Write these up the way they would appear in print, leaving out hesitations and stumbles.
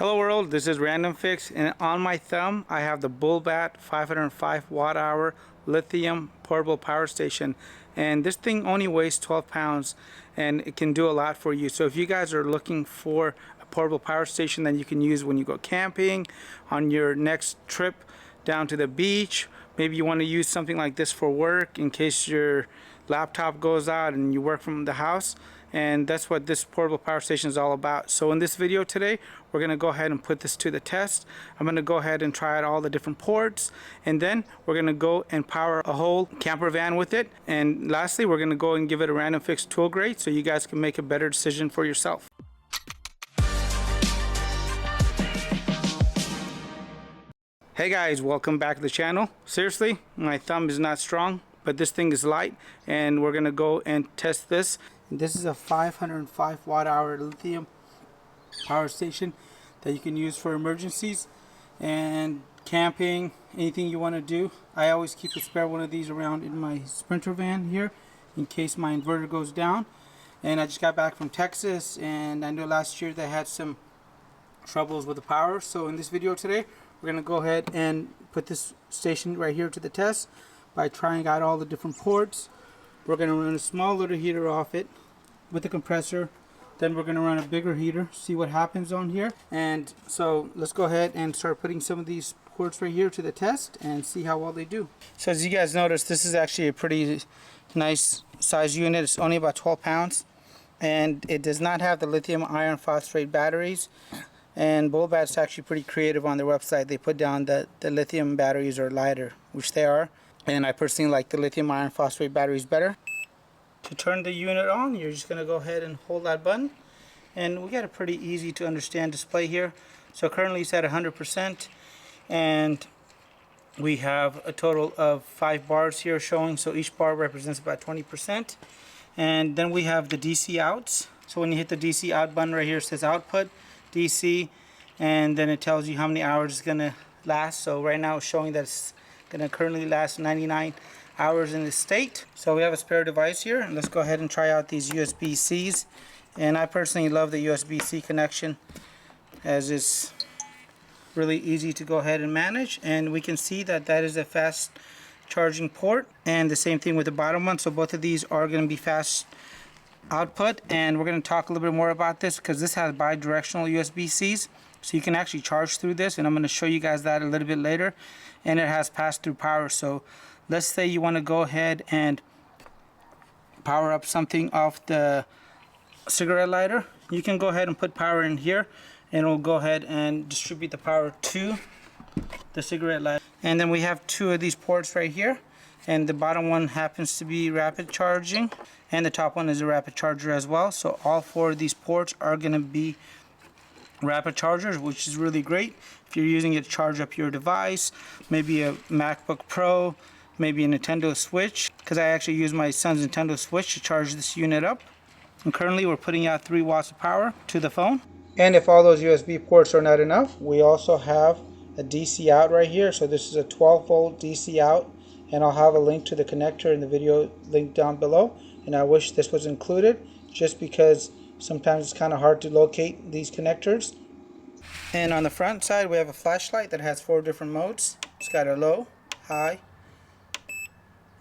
Hello world, this is Random Fix, and on my thumb I have the BULLBAT 505 watt hour lithium portable power station, and this thing only weighs 12 pounds and it can do a lot for you. So if you guys are looking for a portable power station that you can use when you go camping, on your next trip down to the beach, maybe you want to use something like this for work in case your laptop goes out and you work from the house, and that's what this portable power station is all about. So in this video today, we're going to go ahead and put this to the test. I'm going to go ahead and try out all the different ports, and then we're going to go and power a whole camper van with it. And lastly, we're going to go and give it a Random Fix tool grade so you guys can make a better decision for yourself. Hey guys, welcome back to the channel. Seriously, my thumb is not strong, but this thing is light, and we're going to go and test this. This is a 505 watt hour lithium power station that you can use for emergencies and camping, anything you want to do. I always keep a spare one of these around in my Sprinter van here in case my inverter goes down. And I just got back from Texas, and I know last year they had some troubles with the power. So in this video today, we're going to go ahead and put this station right here to the test by trying out all the different ports. We're going to run a small little heater off it with the compressor. Then we're going to run a bigger heater, see what happens on here. And so let's go ahead and start putting some of these ports right here to the test and see how well they do. So as you guys notice, this is actually a pretty nice size unit. It's only about 12 pounds. And it does not have the lithium iron phosphate batteries. And BULLBAT's actually pretty creative on their website. They put down that the lithium batteries are lighter, which they are. And I personally like the lithium iron phosphate batteries better. To turn the unit on, you're just going to go ahead and hold that button. And we got a pretty easy to understand display here. So currently it's at 100%. And we have a total of 5 bars here showing. So each bar represents about 20%. And then we have the DC outs. So when you hit the DC out button right here, it says output, DC. And then it tells you how many hours it's going to last. So right now it's showing that it's going to currently last 99 hours in this state. So we have a spare device here, and let's go ahead and try out these USB-Cs. And I personally love the USB-C connection, as it's really easy to go ahead and manage. And we can see that that is a fast charging port, and the same thing with the bottom one. So both of these are going to be fast output, and we're going to talk a little bit more about this because this has bi-directional USB-Cs. So you can actually charge through this, and I'm going to show you guys that a little bit later. And it has pass-through power. So let's say you want to go ahead and power up something off the cigarette lighter. You can go ahead and put power in here, and it'll go ahead and distribute the power to the cigarette lighter. And then we have 2 of these ports right here, and the bottom one happens to be rapid charging, and the top one is a rapid charger as well. So all 4 of these ports are going to be rapid chargers, which is really great if you're using it to charge up your device, maybe a MacBook Pro, maybe a Nintendo Switch, because I actually use my son's Nintendo Switch to charge this unit up. And currently we're putting out 3 watts of power to the phone. And if all those USB ports are not enough, we also have a DC out right here. So this is a 12 volt DC out, and I'll have a link to the connector in the video link down below. And I wish this was included, just because sometimes it's kind of hard to locate these connectors. And on the front side, we have a flashlight that has 4 different modes. It's got a low, high,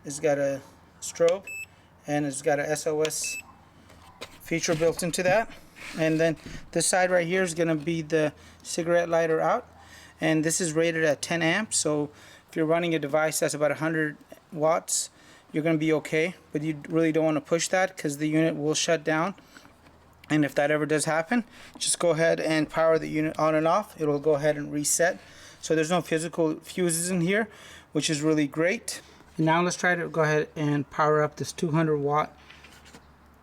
it's got a strobe, and it's got a SOS feature built into that. And then this side right here is going to be the cigarette lighter out, and this is rated at 10 amps. So if you're running a device that's about 100 watts, you're going to be okay, but you really don't want to push that because the unit will shut down. And if that ever does happen, just go ahead and power the unit on and off. It will go ahead and reset. So there's no physical fuses in here, which is really great. And now let's try to go ahead and power up this 200 watt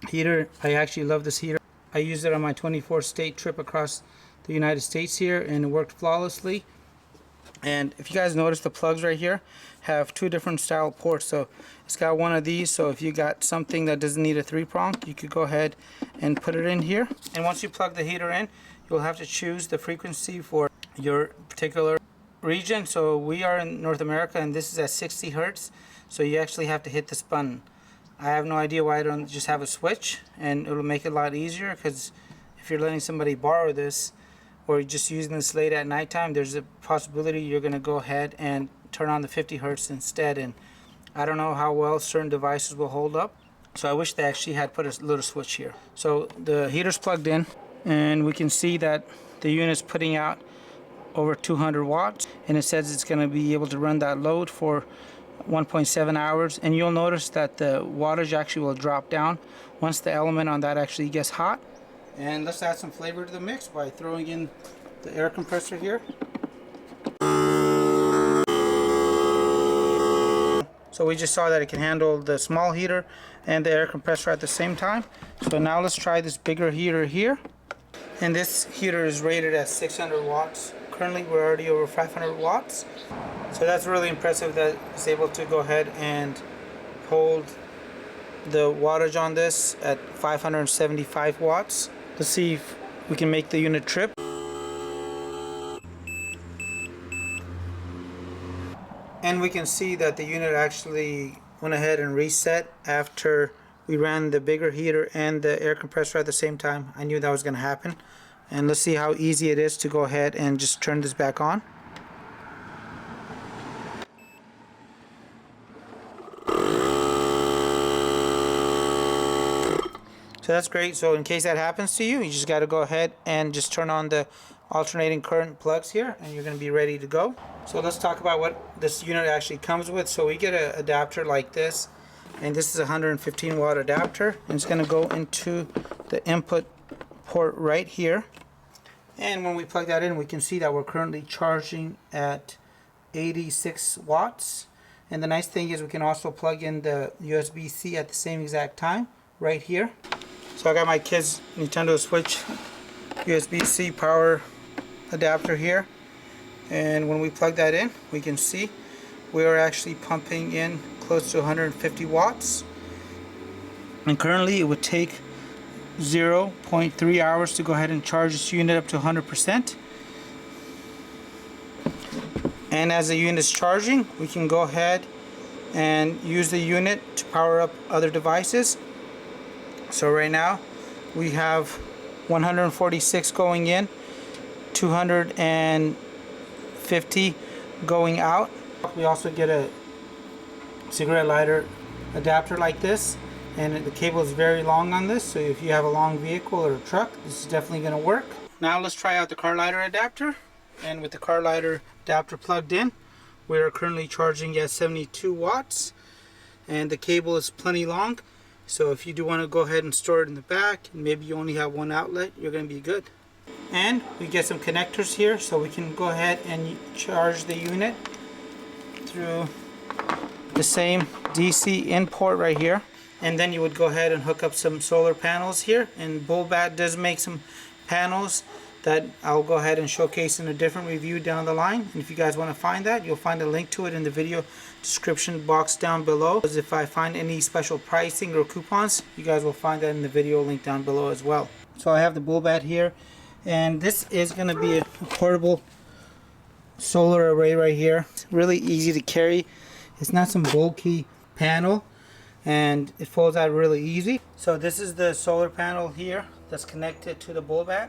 heater. I actually love this heater. I used it on my 24 state trip across the United States here, and it worked flawlessly. And if you guys notice, the plugs right here have 2 different style ports. So it's got one of these, so if you got something that doesn't need a 3-prong, you could go ahead and put it in here. And once you plug the heater in, you'll have to choose the frequency for your particular region. So we are in North America, and this is at 60 hertz. So you actually have to hit this button. I have no idea why I don't just have a switch, and it'll make it a lot easier, because if you're letting somebody borrow this, or you're just using this late at nighttime, there's a possibility you're going to go ahead and turn on the 50 hertz instead. And I don't know how well certain devices will hold up, so I wish they actually had put a little switch here. So the heater's plugged in, and we can see that the unit's putting out over 200 watts, and it says it's going to be able to run that load for 1.7 hours. And you'll notice that the wattage actually will drop down once the element on that actually gets hot. And let's add some flavor to the mix by throwing in the air compressor here. So we just saw that it can handle the small heater and the air compressor at the same time. So now let's try this bigger heater here. And this heater is rated at 600 watts. Currently we're already over 500 watts. So that's really impressive that it's able to go ahead and hold the wattage on this at 575 watts. Let's see if we can make the unit trip. And we can see that the unit actually went ahead and reset after we ran the bigger heater and the air compressor at the same time. I knew that was going to happen. And let's see how easy it is to go ahead and just turn this back on. So that's great. So in case that happens to you, you just got to go ahead and just turn on the alternating current plugs here, and you're going to be ready to go. So let's talk about what this unit actually comes with. So we get an adapter like this, and this is a 115 watt adapter, and it's going to go into the input port right here. And when we plug that in, we can see that we're currently charging at 86 watts. And the nice thing is we can also plug in the USB-C at the same exact time right here. So I got my kids' Nintendo Switch USB-C power adapter here, and when we plug that in, we can see we are actually pumping in close to 150 watts, and currently it would take 0.3 hours to go ahead and charge this unit up to 100%. And as the unit is charging, we can go ahead and use the unit to power up other devices. So right now we have 146 going in, 250 going out. We also get a cigarette lighter adapter like this, and the cable is very long on this, so if you have a long vehicle or a truck, this is definitely going to work. Now let's try out the car lighter adapter. And with the car lighter adapter plugged in, we are currently charging at 72 watts, and the cable is plenty long. So if you do want to go ahead and store it in the back, and maybe you only have one outlet, you're going to be good. And we get some connectors here, so we can go ahead and charge the unit through the same DC in port right here. And then you would go ahead and hook up some solar panels here. And BULLBAT does make some panels that I'll go ahead and showcase in a different review down the line. And if you guys want to find that, you'll find a link to it in the video description box down below. Because if I find any special pricing or coupons, you guys will find that in the video link down below as well. So I have the BULLBAT here, and this is going to be a portable solar array right here. It's really easy to carry. It's not some bulky panel, and it folds out really easy. So this is the solar panel here that's connected to the BULLBAT.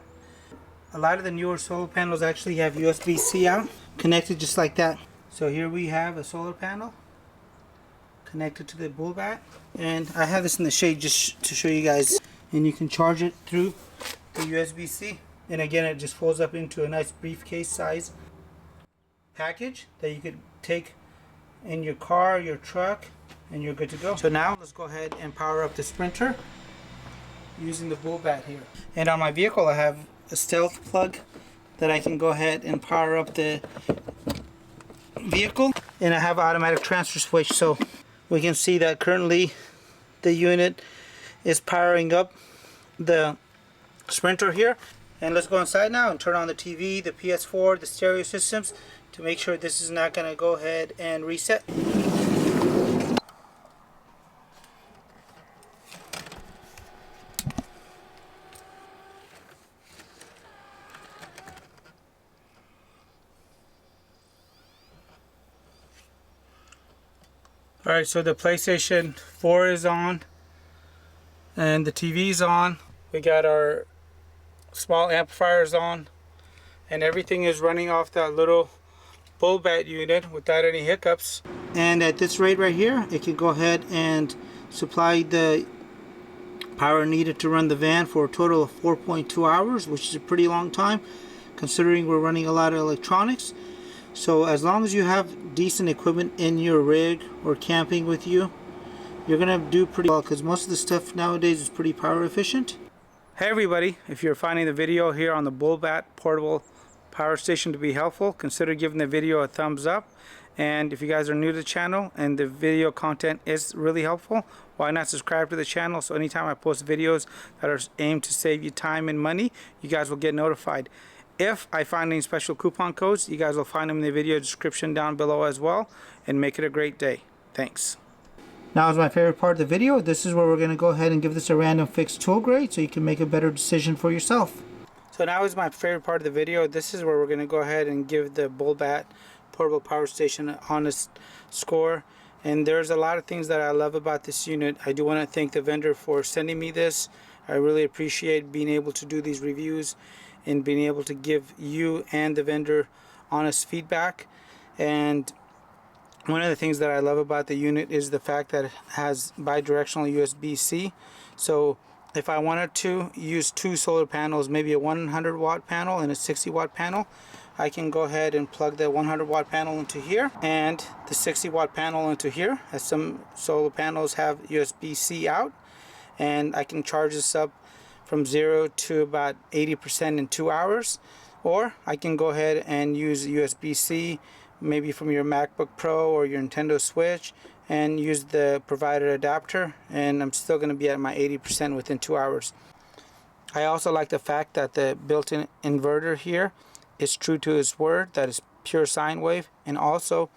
A lot of the newer solar panels actually have USB-C out, connected just like that. So here we have a solar panel connected to the BULLBAT, and I have this in the shade just to show you guys. And you can charge it through the USB-C, and again it just folds up into a nice briefcase size package that you could take in your car, your truck, and you're good to go. So now let's go ahead and power up the Sprinter using the BULLBAT here. And on my vehicle I have a stealth plug that I can go ahead and power up the vehicle, and I have automatic transfer switch, so we can see that currently the unit is powering up the Sprinter here. And let's go inside now and turn on the TV, the PS4, the stereo systems to make sure this is not going to go ahead and reset. Alright, so the PlayStation 4 is on and the TV is on. We got our small amplifiers on, and everything is running off that little BULLBAT unit without any hiccups. And at this rate right here, it can go ahead and supply the power needed to run the van for a total of 4.2 hours, which is a pretty long time considering we're running a lot of electronics. So as long as you have decent equipment in your rig or camping with you, you're gonna do pretty well, because most of the stuff nowadays is pretty power efficient. Hey everybody, if you're finding the video here on the BULLBAT portable power station to be helpful, consider giving the video a thumbs up. And if you guys are new to the channel and the video content is really helpful, why not subscribe to the channel, so anytime I post videos that are aimed to save you time and money, you guys will get notified. If I find any special coupon codes, you guys will find them in the video description down below as well. And make it a great day. Thanks. Now is my favorite part of the video. This is where we're going to go ahead and give this a random fixed tool grade so you can make a better decision for yourself. So now is my favorite part of the video. This is where we're going to go ahead and give the BULLBAT portable power station an honest score. And there's a lot of things that I love about this unit. I do want to thank the vendor for sending me this. I really appreciate being able to do these reviews and being able to give you and the vendor honest feedback. And one of the things that I love about the unit is the fact that it has bi-directional USB-C. So if I wanted to use two solar panels, maybe a 100 watt panel and a 60 watt panel, I can go ahead and plug the 100 watt panel into here and the 60 watt panel into here, as some solar panels have USB-C out, and I can charge this up from 0 to about 80% in 2 hours. Or I can go ahead and use USB-C maybe from your MacBook Pro or your Nintendo Switch and use the provided adapter, and I'm still going to be at my 80% within 2 hours. I also like the fact that the built-in inverter here is true to its word, that is pure sine wave, and also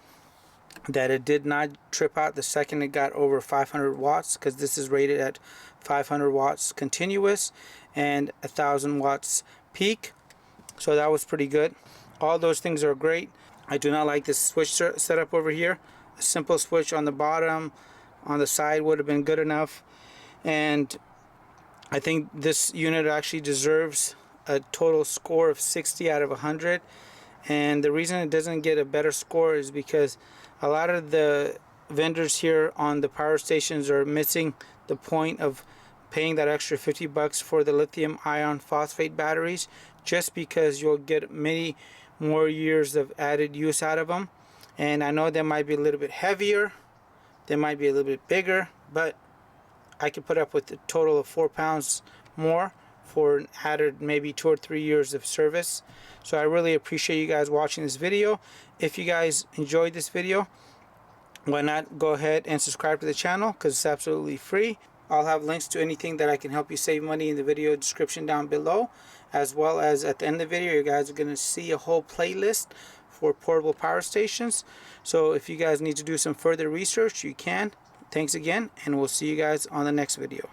that it did not trip out the second it got over 500 watts, because this is rated at 500 watts continuous and 1000 watts peak. So that was pretty good. All those things are great. I do not like this switch setup over here. A simple switch on the bottom, on the side would have been good enough. And I think this unit actually deserves a total score of 60 out of 100. And the reason it doesn't get a better score is because a lot of the vendors here on the power stations are missing the point of paying that extra 50 bucks for the lithium ion phosphate batteries, just because you'll get many more years of added use out of them. And I know they might be a little bit heavier, they might be a little bit bigger, but I could put up with a total of 4 pounds more for an added maybe 2 or 3 years of service. So I really appreciate you guys watching this video. If you guys enjoyed this video, why not go ahead and subscribe to the channel, because it's absolutely free. I'll have links to anything that I can help you save money in the video description down below, as well as at the end of the video you guys are going to see a whole playlist for portable power stations. So if you guys need to do some further research, you can. Thanks again, and we'll see you guys on the next video.